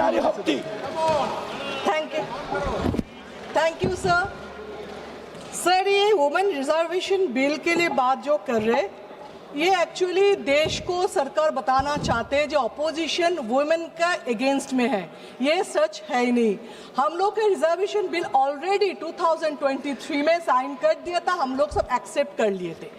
नारी हक्ती। Thank you sir. Sir, ये वुमेन रिजर्वेशन बिल के लिए बात जो कर रहे, ये एक्चुअली देश को सरकार बताना चाहते हैं जो अपोजिशन वुमेन का अगेंस्ट में है, ये सच है ही नहीं। हम लोग का रिजर्वेशन बिल ऑलरेडी 2023 में साइन कर दिया था, हम लोग सब एक्सेप्ट कर लिए थे।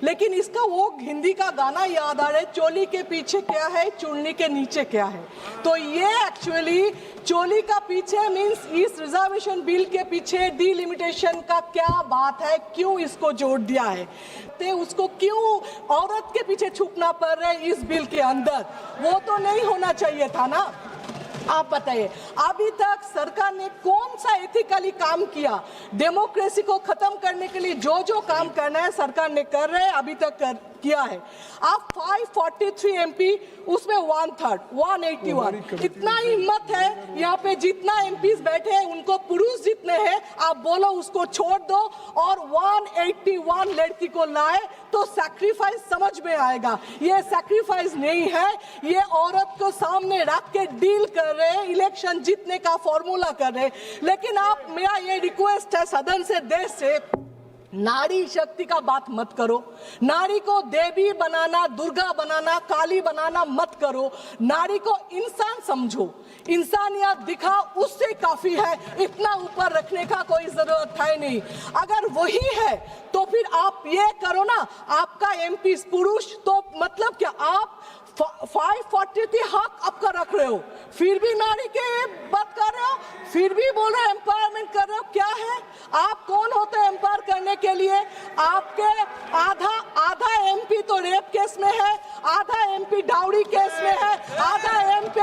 लेकिन इसका वो हिंदी का गाना याद आ रहा है, चोली के पीछे क्या है, चुन्नी के नीचे क्या है। तो ये एक्चुअली चोली का पीछे मीन्स इस रिजर्वेशन बिल के पीछे डिलिमिटेशन का क्या बात है, क्यों इसको जोड़ दिया है, तो उसको क्यों औरत के पीछे छुपना पड़ रहा है इस बिल के अंदर, वो तो नहीं होना चाहिए था ना। आप बताइए, अभी तक सरकार ने कौन सा एथिकली काम किया? डेमोक्रेसी को खत्म करने के लिए जो जो काम करना है सरकार ने कर रहे हैं, अभी तक किया है। आप 543 MP, उसमें 1/3 181, इतना हिम्मत है यहाँ पे जितना MPs बैठे हैं उनको पुरुष जितने हैं, आप बोलो उसको छोड़ दो और 181 लड़की को लाए तो सैक्रिफाइस समझ में आएगा। ये सैक्रिफाइस नहीं है, ये औरत को सामने रख के डील कर रहे हैं, इलेक्शन जीतने का फॉर्मूला कर रहे हैं। लेकिन आप, मेरा ये रिक्वेस्ट है सदन से, देश से, नारी शक्ति का बात मत करो। नारी को देवी बनाना, दुर्गा बनाना, काली बनाना मत करो। नारी को इंसान समझो, इंसानियत दिखाओ, उससे काफी है। इतना ऊपर रखने का कोई जरूरत है नहीं। अगर वही है तो फिर आप ये करो ना, आपका MP पुरुष, तो मतलब क्या आप 543 हक आपका रख रहे हो, फिर भी नारी के बात कर रहे हो, फिर भी बोल रहे हो एम्पावरमेंट कर रहे हो। क्या है, आप कौन होते हैं एम्पावर करने के लिए? आपके आधा MP तो रेप केस में है, आधा MP डाउरी केस में है, आधा MP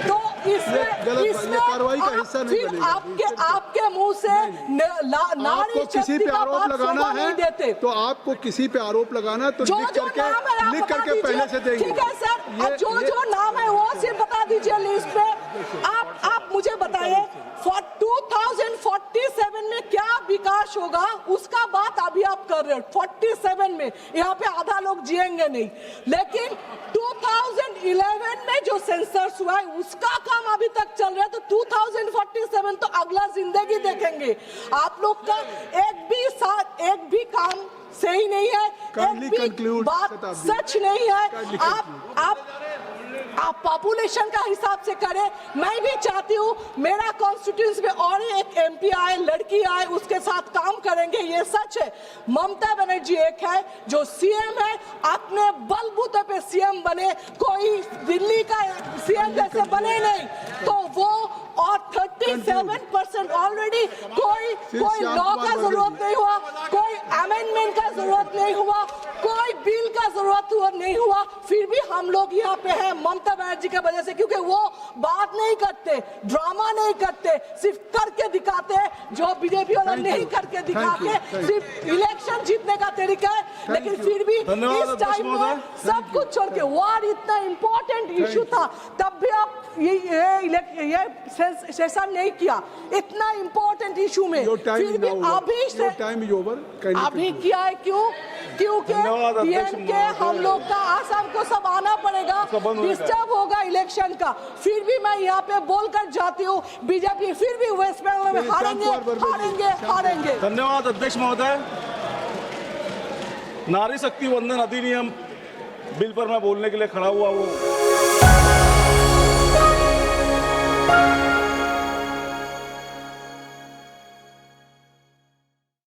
तो इसमें फिर आपके मुंह से नारी शक्ति का बात शोभा नहीं देते। तो आपको किसी पे आरोप लगाना तो लिख करके पहले से देंगे। ठीक है सर, जो नाम है वो सिर्फ बता दीजिए लिस्ट पे। आप मुझे बताइए 2047 में क्या विकास होगा, उसका बात अभी आप कर रहे हो। 47 में यहाँ पे आधा लोग जिएंगे नहीं, लेकिन 2011 में जो सेंसस हुआ है उसका काम अभी तक चल रहा है। तो 2047 तो अगला जिंदगी देखेंगे। आप लोग का एक भी काम सही नहीं है, एक भी बात सच नहीं है। आप पॉपुलेशन का हिसाब से करें। मैं भी चाहती हूँ मेरा कॉन्स्टिट्यूंसी में और एक MP आए, लड़की आए, उसके साथ काम करेंगे, ये सच है। ममता बनर्जी एक है जो CM है, अपने बलबूते पे CM बने, कोई दिल्ली का CM जैसे बने नहीं। तो वो और 37% ऑलरेडी कोई लॉ का जरूरत नहीं हुआ, कोई अमेंडमेंट का जरूरत नहीं हुआ, कोई बिल का जरूरत नहीं हुआ, फिर भी हम लोग यहाँ पे हैं ममता बनर्जी की वजह से, क्योंकि वो बात नहीं करते, ड्रामा नहीं करते, सिर्फ करके दिखाते हैं, जो बीजेपी वाला नहीं करके दिखाते, सिर्फ इलेक्शन जीतने का तरीका है। लेकिन फिर भी इस टाइम में सब कुछ छोड़ के, वार इतना इम्पोर्टेंट इशू था, तब भी आप ये सेशन नहीं किया इतना इम्पोर्टेंट इशू में, फिर भी अभी किया है। क्योंकि DMK हम लोग का आसाम को सब आना पड़ेगा, डिस्टर्ब होगा इलेक्शन का। फिर भी मैं यहाँ पे बोलकर जाती हूँ, बीजेपी फिर भी वेस्ट बंगाल में हारेंगे। धन्यवाद अध्यक्ष महोदय। नारी शक्ति वंदन अधिनियम बिल पर मैं बोलने के लिए खड़ा हुआ हूँ।